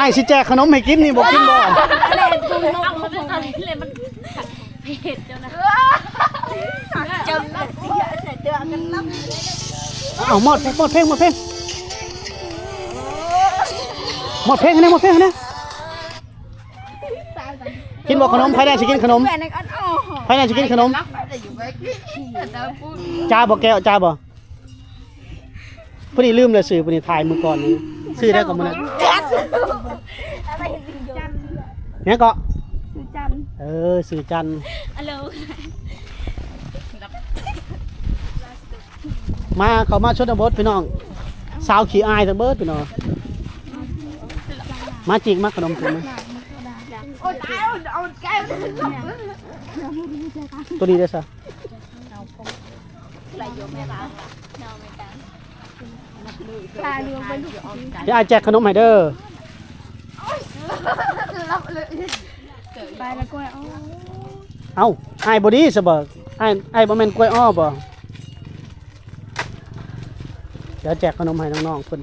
ายสิแจกขนมให้กินนี่บ่กินบ่ แล่นตุ้งนกมันอะไรเลยมันเผ็ดเจ้านะเจ้านักเสียเสร็จเดือกันนับ เอาหมดเพลงหมดเพลงนี่กินบ่ขนมไผได้สิกินขนมไผได้สิกินขนมจ้าบ่แก้วจ้าบ่พอดีลืมเลยซื้อพอดีถ่ายมือก่อนนี่ซื้อได้ก่อนมื้อนั้นเนี่ยก็ซื้อจันมาเขามาชนบทพี่น้องสาวขี้อายทั้งเบิดพี่น้องมาจิกมาขนมถุงมั้ยตัวนี้ได้ซะพี่อายแจกขนมให้เด้อไปแล้วก็เอ้าอายบ่ดีซะบ่อายบ่แม่นกล้วยอ้อบ่เดี๋ยวแจกขนมให้น้องๆเพิ่น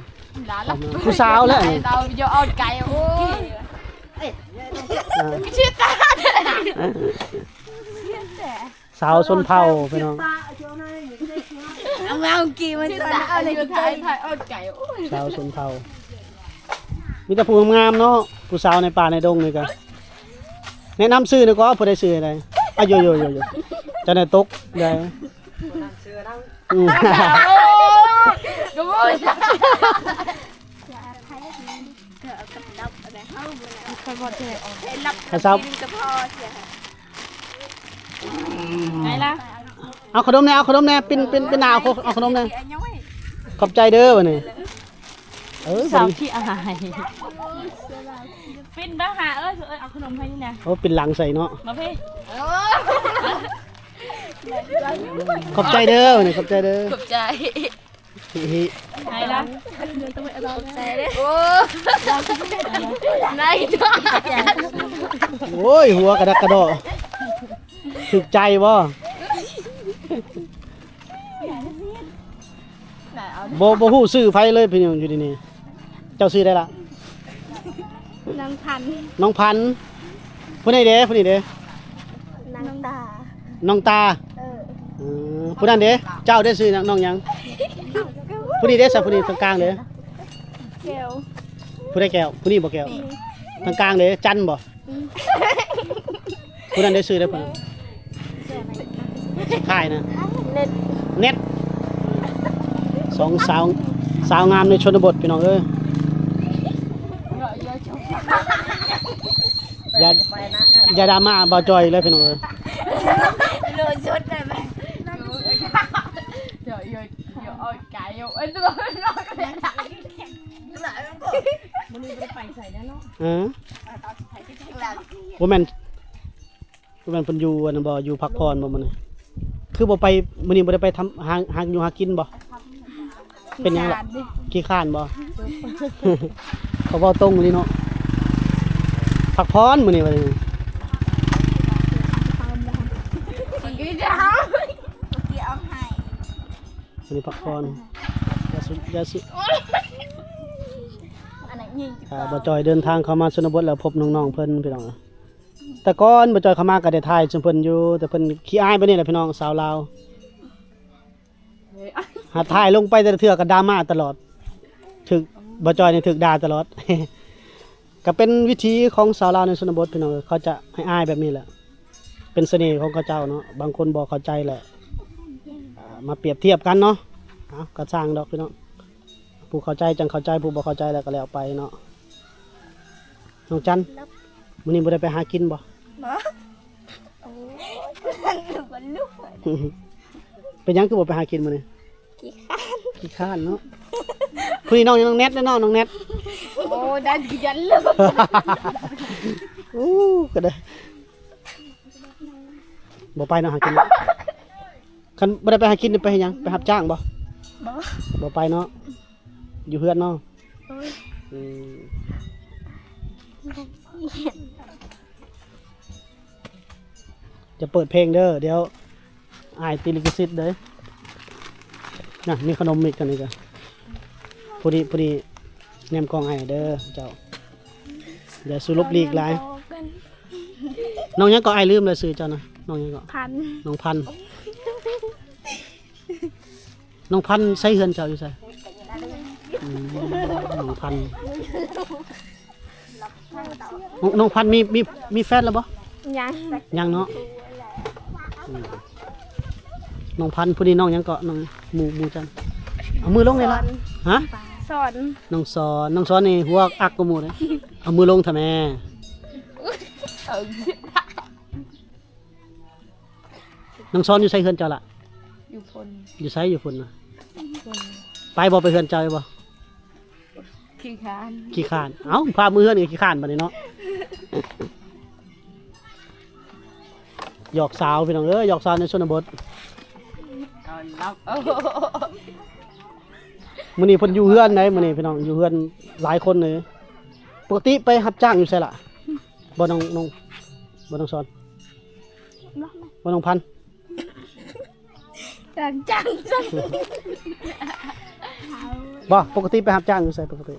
ผู้สาวแล้วนี่เราโยเอาไก่โอ้ยชื่อตาสาวชนเผ่าพี่น้องเอากี่มันจะเอาอะไรไก่เอาไก่โอ้ยสาวชนเผ่ามีแต่ผู้งามเนาะผู้สาวในป่าในดงนี่ก็แนะนำซื้อหน่อยก็ผู้ใดซื้ออะไรอ่ะโยจะได้ตกได้ข้าวซับไงล่ะเอาขนมแน่เป็นหนาวเอาขนมแน่ขอบใจเด้อวันนี้สาวที่อายปิ้นบ้าหาเอาขนมให้นี่นะโอ้เป็นหลังใส่เนาะมาพี่ขอบใจเด้อวันนี้ขอบใจเด้อขอบใจไงล่ะขอบใจเด้อโอ้นายจ้าโอ้ยหัวกระดักกระโดดถึกใจบ่บ่ฮู้ซื้อไผเลยพี่น้องอยู่ที่นี่เจ้าซื้อได้ละน้องพันผู้ใดเด้ผู้นี้เด้น้องตาผู้นั้นเด้เจ้าได้ซื้อน้องหยังผู้นี้เด้ซะผู้นี้ตรงกลางเด้แก้วผู้ใดแก้วผู้นี้บ่แก้วตรงกลางเด้จันบ่ผู้นั้นได้ซื้อได้ผู้นั้นถ่ายนะเน็ตสองสาวงามในชนบทพี่น้องอย่าดราม่าบ่จอยเลยพี่น้องโลชุดเลยไหมเดี๋ยวเอาไก่เอาตัวรอกันเลยมันมีไปใส่แล้วเนาะบ่แม่นเพิ่นอยู่อันบ่อยู่พักผ่อนบ่มื้อนี้คือบ่ไปมื้อนี้บ่ได้ไปทำหาอยู่หากินบ่เป็นหยังล่ะขี้ข้านบ่เขาเว้าตรงนี่เนาะพักผ่อนมื้อนี้ว่ามื้อนี้พักผ่อนอย่าสุบ่จอยเดินทางเข้ามาชนบทแล้วพบน้องๆเพิ่นพี่น้องแต่ก่อนบ่จอยเข้ามาก็ได้ถ่ายซุเพิ่นอยู่แต่เพิ่นขี้อายไปนี่แหละพี่น้องสาวลาวหาถ่ายลงไปแต่เทื่อก็ดราม่าตลอดถึกบ่จอยนี่ถึกด่าตลอด ก็เป็นวิธีของสาวลาวในชนบทพี่น้องเขาจะให้อายแบบนี้แหละเป็นเสน่ห์ของเขาเจ้าเนาะบางคนบ่เข้าใจแหละมาเปรียบเทียบกันเนาะก็สร้างดอกพี่น้องผู้เข้าใจจังเข้าใจผู้บ่เข้าใจแล้วก็แล้วไปเนาะน้องจันมื้อนี้บ่ได้ไปหากินบ่เป็นหยังคือบ่ไปหากินมื้อนี้ขี้ข้านเนาะคุยน้องเน็ตเนาะน้องเน็ตโอ้ได้กี่ยันเลยก็ได้บ่ไปเนาะหากินคันบ่ได้ไปหากินไปเฮ็ดหยังไปรับจ้างบ่บ่ไปเนาะอยู่เฮือนเนาะจะเปิดเพลงเด้อเดี๋ยวอายติลิขสิทธิ์เด้อน่ะมีขนมอีกกันนี่จ้ะพอดีแนมกองให้เด้อเจ้า อย่าสู้ลบลีกหลายน้องยังก็อายลืมเลยซื้อเจ้านะน้องยังก็ พัน น้องพันธุ์น้องพันธุ์ใช้เฮือนเจ้าอยู่ใส่น้องพันธุ์น้องพันธุ์มีแฟนแล้วบ่ ยัง ยังเนาะน้องพันธุ์ผู้นี้น้องยังเกาะน้องหมูจันเอามือลงเลยละฮะ สอน น้องสอนนี่หัวอักกว่าหมูเลยเอามือลงทำไมน้องสอนอยู่ใส่เฮือนเจ้าละ อยู่พล อยู่ไสอยู่พุ่นน่ะไปบ่ไปเฮือนเจ้าบ่ ขี้ข้านเอ้าพามือเฮือนก็ขี้ข้านบัดนี้เนาะหยอกสาวพี่น้องหยอกสาวในชนบทมื้อนี้เพิ่นอยู่เฮือนไหนมื้อนี้พี่น้องอยู่เฮือนหลายคนเลยปกติไปรับจ้างอยู่ไสล่ะบ่น้องบ่น้องสอนบ่น้องพันธุ์ จัง บ่ปกติไปรับจ้างอยู่ไสปกติ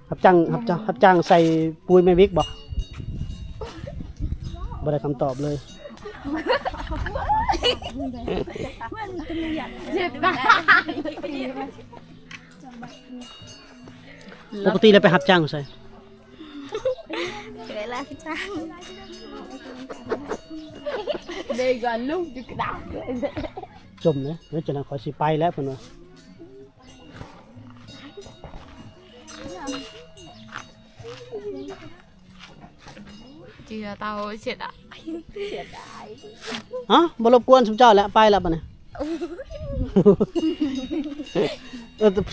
รับจ้างใส่ปุ๋ยแม่วิกบ่ได้คำตอบเลย เจ็บตา ปกติแล้วไปรับจ้างอยู่ไส เวลาจังเด็กก่อนลูกจะกระดาษ จมเลยเดี๋ยวจะนั่งขอสิไปแล้วเพิ่นว่า เจือเตาเสียดาย อ๋อบ่รบกวนสุมเจ้าแล้วไปแล้วบัดนี้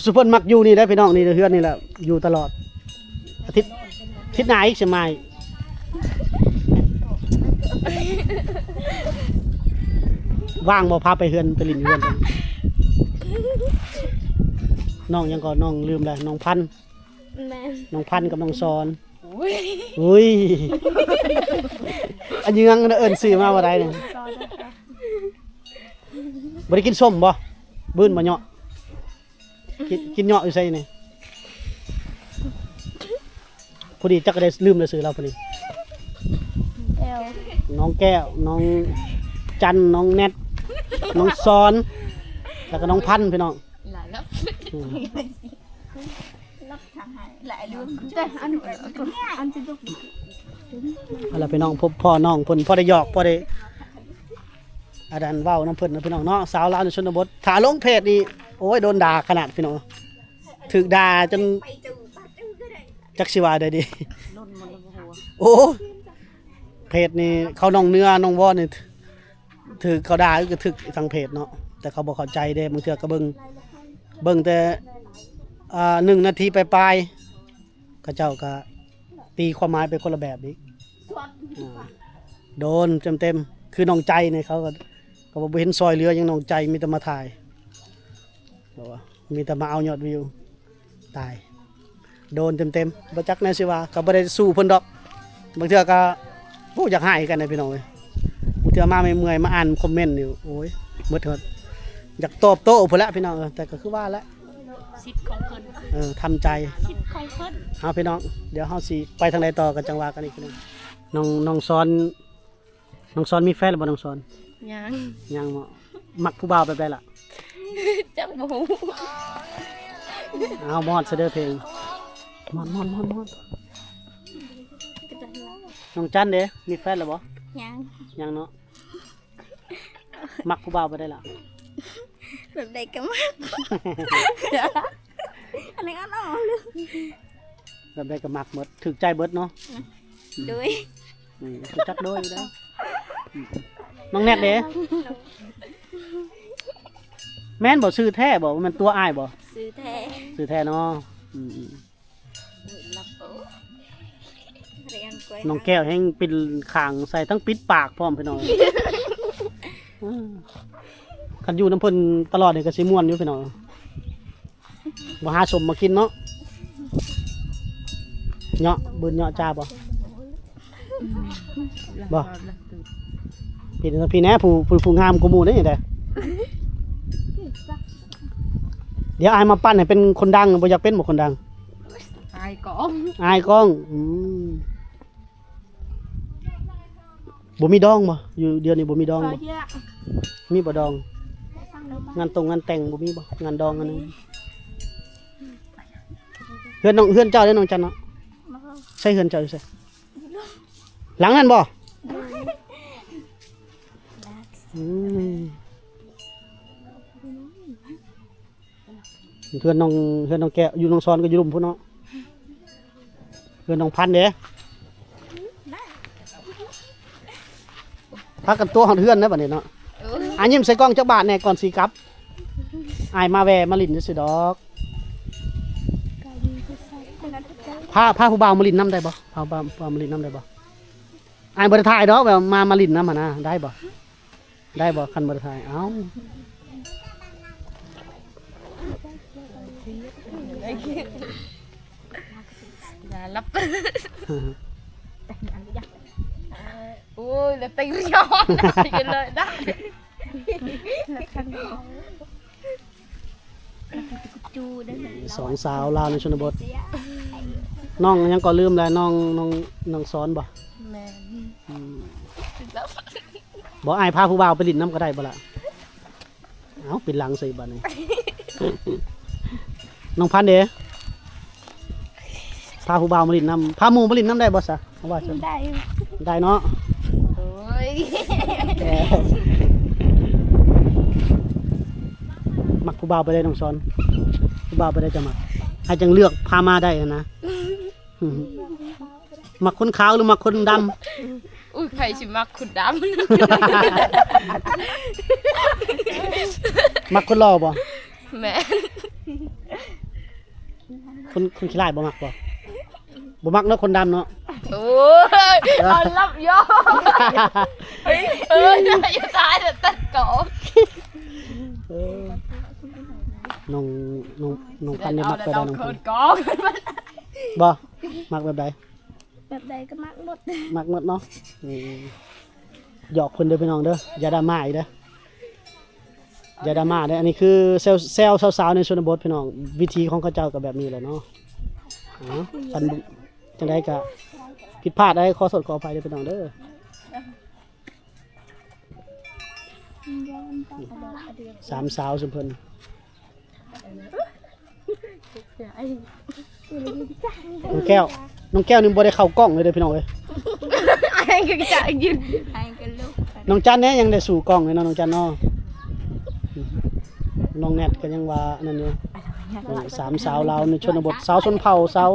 สุเพิ่นมักอยู่นี่ได้อพี่น้องนี่เฮือนนี่แหละอยู่ตลอดอาทิตย์หน้าอีกสิมาอีกว่างบ่พาไปเฮือนไปลินอยู่เฮือนกันน้องยังก็น้องลืมแล้วน้องพันธุ์ แม่ น้องพันธุ์กับน้องซอนอุ้ยอันยังเอิ้นซื้อมาบ่ได้เนี่ยบ่ได้กินส้มบ่บื้นบ่เหาะกินเหาะอยู่ไสนี่พอดีจักก็ได้ลืมเลยซื้อเราพอดี เอว น้องแก้วน้องจันน้องแนทน้องซอนแล้วก็น้องพันธุ์พี่น้อง หลายแล้ว อืม หลายลืมแต่อันจะดู เอาล่ะพี่น้องพบพ่อน้องเพิ่นพอได้หยอกพอได้อาดันเว้าน้ำเพิ่นนะพี่น้องเนาะสาวลาวในชนบทถ้าลงเพจนี่โอ้ยโดนด่าขนาดพี่น้องถูกด่าจนจักสิว่าได้ดีโอ้เพจนี่เขาน้องเนื้อน้องวอนี่ถือเขาด่าก็ถึกทางเพจเนาะแต่เขาบ่เข้าใจเด้บางเทื่อก็เบิ่งแต่1 นาทีปลายๆเขาเจ้าก็ตีความหมายไปคนละแบบอีกโดนเต็มๆคือน้องใจเนี่ยเขาก็บ่เห็นซอยเรือยังน้องใจมีแต่มาถ่ายบอกว่ามีแต่มาเอายอดวิวตายโดนเต็มๆบ่จักแน่สิว่าก็บ่ได้สู้เพิ่นดอกบางเทื่อก็โอ้อยากหายกันนะพี่น้องเอ้ยบางเทื่อมาเมื่อยๆมาอ่านคอมเมนต์นี่โอ้ยหมดเถิดอยากตอบโต้พุ่นละพี่น้องแต่ก็คือว่าละ สิทธิ์ของเพิ่น ทำใจ สิทธิ์ของเพิ่น เอาพี่น้องเดี๋ยวเฮาสิไปทางใดต่อกันจังหวะกันอีกทีนึงน้องสอนมีแฟนหรือบ่น้องสอน ยัง ยังบ่มักผู้บ่าวแบบใดล่ะ จังบ่ เอามอดเสด็จเพลงมอดน้องจันเด้มีแฟนหรือบ่ ยัง ยังเนาะมักผู้บ่าวแบบใดล่ะ แบบใดก็มาอันนี้ก็น้องเลย แบบใดก็มักหมดถึกใจเบิดเนาะ ด้วย รู้จักโดยอยู่แล้วน้องแนทเด้แม่นบ่ซื้อแท้บ่ว่ามันตัวอ้ายบ่ ซื้อแท้ ซื้อแท้เนาะเรียนกล้วย น้องแก้วแห้งปิดขางใส่ทั้งปิดปากพร้อมพี่น้องคันอยู่น้ำเพิ่นตลอดนี่ก็สิม่วนอยู่พี่น้องบ่หาสมมากินเนาะเนาะบืนเนาะจ้าบ่บ่พี่แน่ผู้งามกว่าหมู่เด้นี่แหละเดี๋ยวอายมาปั้นให้เป็นคนดังบ่อยากเป็นบ่คนดัง อายกอง อายกล้องบ่มีดองบ่อยู่เดือนนี้บ่มีดองบ่มีบ่ดองงานงานแต่งบ่มีบ่งานดองอันนึงเฮือนเจ้าเด้อน้องจันเนาะใช่เฮือนเจ้าอยู่ไสหลังนั้นบ่เฮือนน้องแก้วอยู่น้องซ้อนก็อยู่รุมพุ่นเนาะเฮือนน้องพันธุ์เด้พักกันตัวของเฮือนนะบัดนี้เนาะยิ้มใส่กล้องจักบาทแน่ก่อนสิกลับอายมาแวะมาลิ้นซื่อดอกพาผู้บ่าวมาลิ้นน้ำได้บ่พาผู้บ่าวมาลิ้นน้ำได้บ่อายบ่ได้ถ่ายดอกแบบมาลิ้นน้ำหั่นนะได้บ่คันบ่ได้ถ่ายเอ้า lấp ui là tinh nhon cái lời đó สองสาวลาวในชนบทน้องยังก็ลืมแล้วน้องซ้อนบ่บ่อายพาผู้บ่าวไปลิ้นน้ำก็ได้บ่ล่ะเอ้าเป็นหลังใส่บัดนี้ น้องพันธุ์เด้พาผู้บ่าวมาลิ้นน้ำพาหมู่มาลิ้นน้ำได้บ่ซะเอาว่าซั่นได้เนาะ ôi มักผู้บ่าวไปได้น้องซ้อนผู้บ่าวไปได้จะมักให้จังเลือกพามาได้นะ มักคนขาวหรือมักคนดำ ui thầy chỉ mặc quần đám มักคนหล่อบ่ mẹ คนขี้ร้ายบ่มักบ่มักเนาะคนดำเนาะ ôi con lấp vô ơi vô tay là tắt cổ น้องพันธุ์นี่มักไปได้น้องพันธุ์ con บ่มักแบบใด แบบใดก็มักหมด มักหมดเนาะหยอกคนเด้อพี่น้องเด้ออย่าดราม่าอีกเด้ออย่าดราม่าเด้ออันนี้คือเซลสาวๆในชนบทพี่น้องวิธีของเขาเจ้าก็แบบนี้แหละเนาะคันจังได๋ก็ผิดพลาดได้ขอโทษขออภัยเด้อพี่น้องเด้อสามสาวซุเพิ่นน้องแก้วนี่บ่ได้เข้ากล้องเลยเด้อพี่น้องเอ้ย anh cái chạy nhìn anh cái lúc น้องจันเนี่ยยังได้สู่กล้องเลยเนาะน้องจันเนาะน้องแนทก็ยังว่านั่นอยู่สามสาวลาวในชนบทสาวชนเผ่าสาว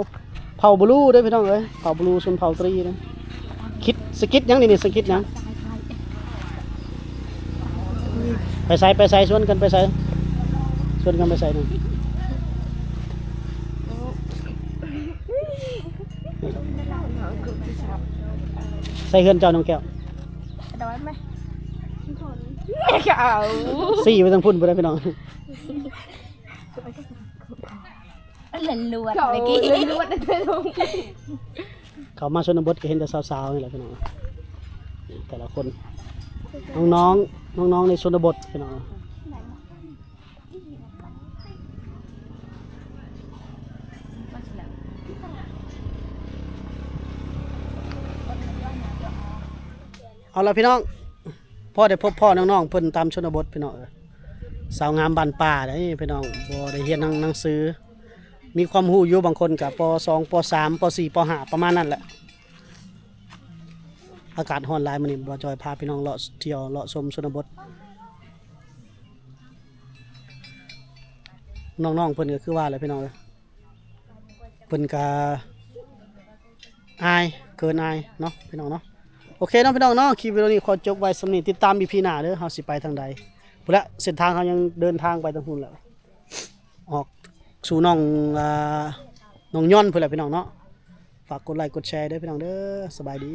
เผ่าบลูเด้อพี่น้องเอ้ยเผ่าบลูชนเผ่าตรีนะคิดสกิดยังนี่สกิดยังไปใส่ชวนกันไปใส่ชวนกันไปใส่หนึ่งใส่เฮือนเจ้าน้องแก้ว đói mày cậu สี่ไปทางพุ่นไปได้พี่น้อง lần luộc này kia lần luộc này luôn เขามาชนบทก็เห็นแต่สาวๆนี่แหละพี่น้องแต่ละคนน้องในชนบทพี่น้องเอาละพี่น้องพ่อได้พบพ่อน้องๆเพิ่นตามชนบทพี่น้องสาวงามบ้านป่าได้พี่น้องบ่ได้เรียนหนังสือมีความรู้อยู่บางคนกับป .2 ป .3 ป .4 ป .5 ประมาณนั้นแหละอากาศร้อนหลายมื้อนี้บ่จอยพาพี่น้องเลาะเที่ยวเลาะชมชนบทน้องๆเพิ่นก็คือว่าแหละพี่น้องเพิ่นก็อายเกินอายเนาะพี่น้องเนาะโอเคเนาะพี่น้องเนาะคลิปวิดีโอนี้ขอจบไว้สำนี้ติดตาม EP หน้าเด้อเฮาสิไปทางใดพุ่นละเส้นทางเขายังเดินทางไปทางพุ่นแหละออกสู่น้องย่อนพุ่นแหละพี่น้องเนาะฝากกดไลค์กดแชร์เด้อพี่น้องเด้อสบายดี